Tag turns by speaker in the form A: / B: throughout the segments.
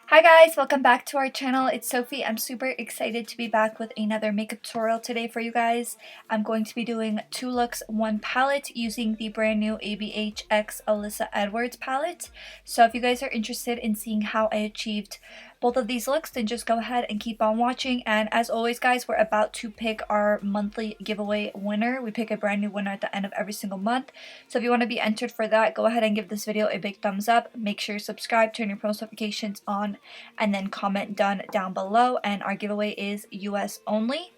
A: Hi guys, welcome back to our channel. It's Sophie. I'm super excited to be back with another makeup tutorial today for you guys. I'm going to be doing 2 looks, 1 palette using the brand new ABH X Alyssa Edwards palette. So if you guys are interested in seeing how I achieved both of these looks, then just go ahead and keep on watching. And as always guys, we're about to pick our monthly giveaway winner. We pick a brand new winner at the end of every single month. So if you want to be entered for that, go ahead and give this video a big thumbs up. Make sure you subscribe, turn your post notifications on, and then comment done down below. And our giveaway is US only.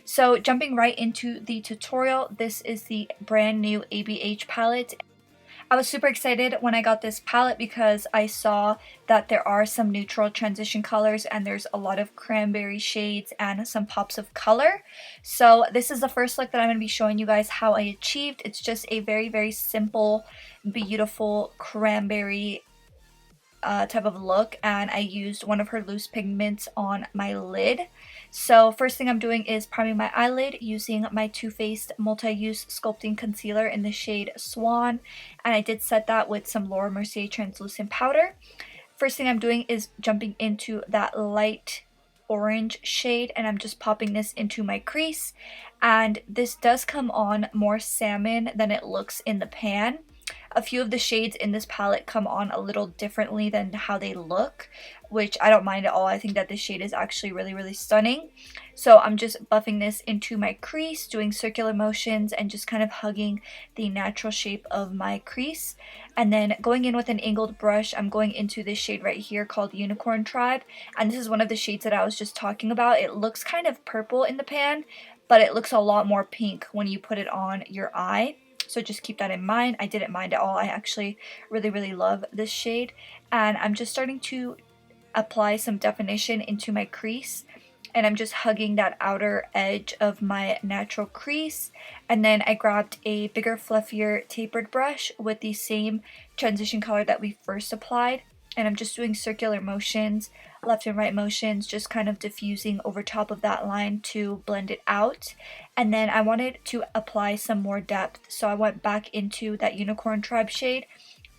A: So jumping right into the tutorial, this is the brand new ABH palette. I was super excited when I got this palette because I saw that there are some neutral transition colors and there's a lot of cranberry shades and some pops of color. So this is the first look that I'm going to be showing you guys how I achieved. It's just a very simple, beautiful cranberry type of look, and I used one of her loose pigments on my lid. So first thing I'm doing is priming my eyelid using my Too Faced multi-use sculpting concealer in the shade Swan, and I did set that with some Laura Mercier translucent powder. First thing I'm doing is jumping into that light orange shade, and I'm just popping this into my crease, and this does come on more salmon than it looks in the pan. A few of the shades in this palette come on a little differently than how they look, which I don't mind at all. I think that this shade is actually really stunning. So I'm just buffing this into my crease, doing circular motions and just kind of hugging the natural shape of my crease. And then going in with an angled brush, I'm going into this shade right here called Unicorn Tribe. And this is one of the shades that I was just talking about. It looks kind of purple in the pan, but it looks a lot more pink when you put it on your eye. So just keep that in mind. I didn't mind at all. I actually really love this shade. And I'm just starting to apply some definition into my crease. And I'm just hugging that outer edge of my natural crease. And then I grabbed a bigger, fluffier tapered brush with the same transition color that we first applied. And I'm just doing circular motions, left and right motions, just kind of diffusing over top of that line to blend it out. And then I wanted to apply some more depth, so I went back into that Unicorn Tribe shade,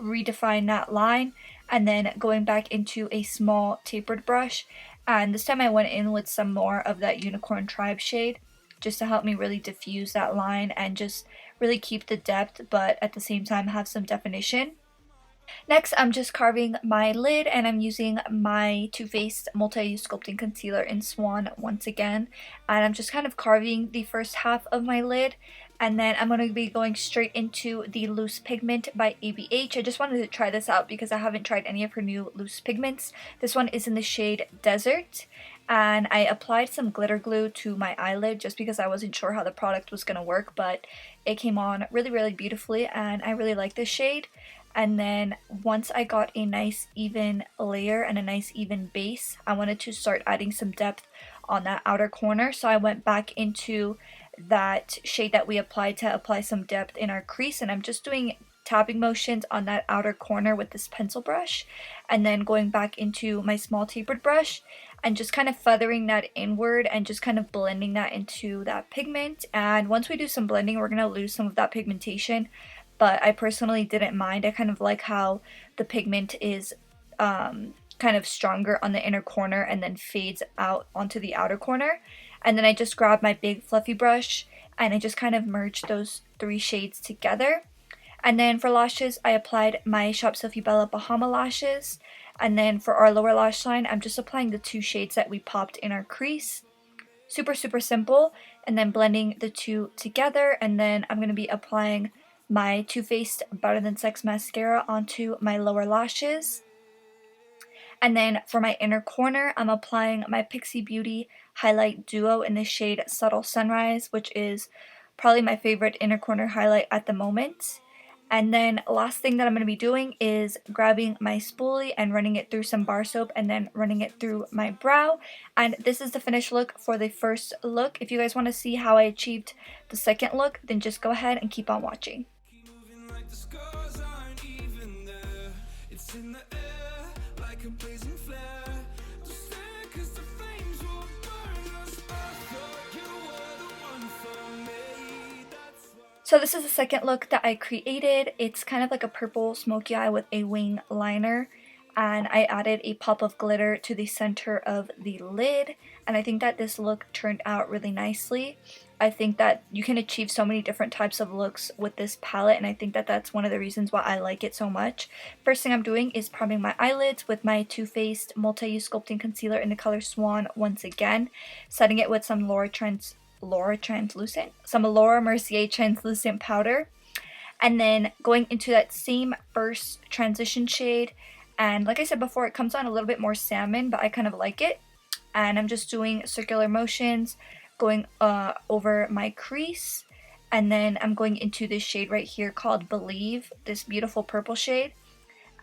A: redefine that line, and then going back into a small tapered brush. And this time I went in with some more of that Unicorn Tribe shade, just to help me really diffuse that line and just really keep the depth, but at the same time have some definition. Next, I'm just carving my lid, and I'm using my Too Faced multi-use sculpting concealer in Swan once again, and I'm just kind of carving the first half of my lid, and then I'm going to be going straight into the loose pigment by ABH. I just wanted to try this out because I haven't tried any of her new loose pigments. This one is in the shade Desert, and I applied some glitter glue to my eyelid just because I wasn't sure how the product was going to work, but it came on really beautifully, and I really like this shade. And then once I got a nice even layer and a nice even base, I wanted to start adding some depth on that outer corner. So I went back into that shade that we applied to apply some depth in our crease, and I'm just doing tapping motions on that outer corner with this pencil brush, and then going back into my small tapered brush and just kind of feathering that inward and just kind of blending that into that pigment. And once we do some blending, we're going to lose some of that pigmentation, but I personally didn't mind. I kind of like how the pigment is kind of stronger on the inner corner and then fades out onto the outer corner. And then I just grabbed my big fluffy brush and I just kind of merged those 3 shades together. And then for lashes, I applied my Shop Sophie Bella Bahama lashes. And then for our lower lash line, I'm just applying the 2 shades that we popped in our crease. Super simple. And then blending the 2 together. And then I'm going to be applying my Too Faced Better Than Sex mascara onto my lower lashes. And then for my inner corner, I'm applying my Pixie Beauty Highlight Duo in the shade Subtle Sunrise, which is probably my favorite inner corner highlight at the moment. And then last thing that I'm going to be doing is grabbing my spoolie and running it through some bar soap and then running it through my brow. And this is the finished look for the first look. If you guys want to see how I achieved the second look, then just go ahead and keep on watching. So this is the second look that I created. It's kind of like a purple smoky eye with a wing liner. and I added a pop of glitter to the center of the lid, and I think that this look turned out really nicely. I think that you can achieve so many different types of looks with this palette, and I think that that's one of the reasons why I like it so much. First thing I'm doing is priming my eyelids with my Too Faced Multi-Use Sculpting Concealer in the color Swan once again, setting it with some Laura Mercier translucent powder, and then going into that same first transition shade. And like I said before, it comes on a little bit more salmon, but I kind of like it. And I'm just doing circular motions, going over my crease. And then I'm going into this shade right here called Believe, this beautiful purple shade.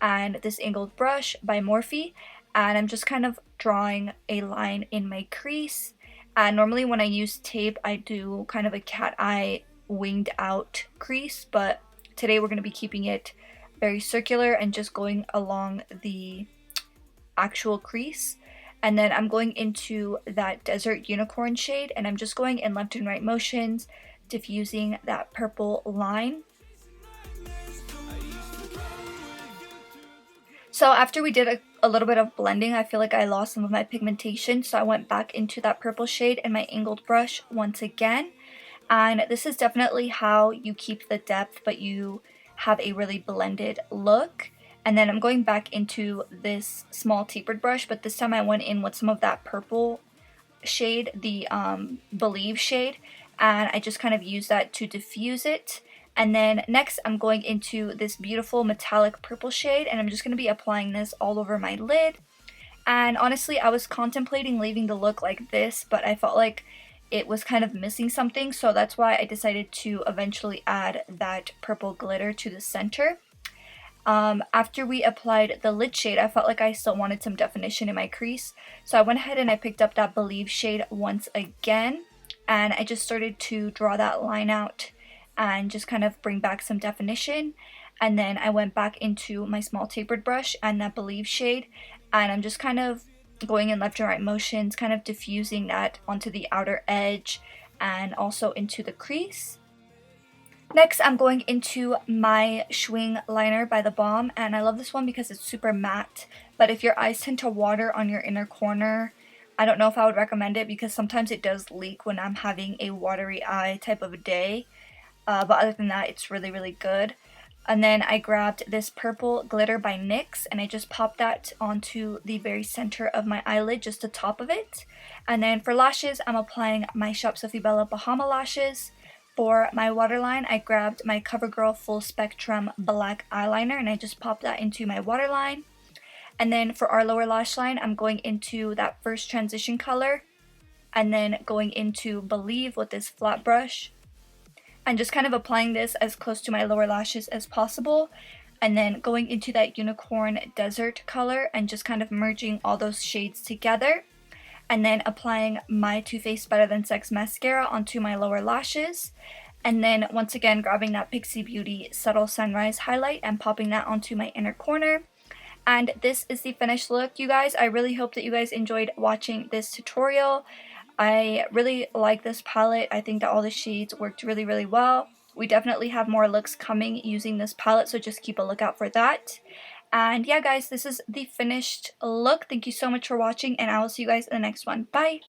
A: And this angled brush by Morphe. And I'm just kind of drawing a line in my crease. And normally when I use tape, I do kind of a cat eye winged out crease. But today we're going to be keeping it very circular and just going along the actual crease. And then I'm going into that Desert Unicorn shade, and I'm just going in left and right motions, diffusing that purple line. So after we did a little bit of blending, I feel like I lost some of my pigmentation, so I went back into that purple shade and my angled brush once again. And this is definitely how you keep the depth, but you have a really blended look. And then I'm going back into this small tapered brush, but this time I went in with some of that purple shade, the Believe shade, and I just kind of used that to diffuse it. And then next I'm going into this beautiful metallic purple shade, and I'm just going to be applying this all over my lid. And honestly, I was contemplating leaving the look like this, but I felt like it was kind of missing something, so that's why I decided to eventually add that purple glitter to the center. After we applied the lid shade, I felt like I still wanted some definition in my crease, so I went ahead and I picked up that Believe shade once again, and I just started to draw that line out and just kind of bring back some definition. And then I went back into my small tapered brush and that Believe shade, and I'm just kind of going in left and right motions, kind of diffusing that onto the outer edge and also into the crease. Next, I'm going into my Schwing liner by the Balm, and I love this one because it's super matte, but if your eyes tend to water on your inner corner, I don't know if I would recommend it because sometimes it does leak when I'm having a watery eye type of a day, but other than that, it's really, really good. And then I grabbed this purple glitter by NYX, and I just popped that onto the very center of my eyelid, just the top of it. And then for lashes, I'm applying my Shop Sophie Bella Bahama lashes. For my waterline, I grabbed my CoverGirl Full Spectrum Black Eyeliner, and I just popped that into my waterline. And then for our lower lash line, I'm going into that first transition color, and then going into Believe with this flat brush. And just kind of applying this as close to my lower lashes as possible, and then going into that Unicorn Desert color and just kind of merging all those shades together, and then applying my Too Faced Better Than Sex mascara onto my lower lashes, and then once again grabbing that Pixie Beauty Subtle Sunrise highlight and popping that onto my inner corner. And this is the finished look, you guys. I really hope that you guys enjoyed watching this tutorial. I really like this palette. I think that all the shades worked really, really well. We definitely have more looks coming using this palette, so just keep a lookout for that. And yeah, guys, this is the finished look. Thank you so much for watching, and I will see you guys in the next one. Bye!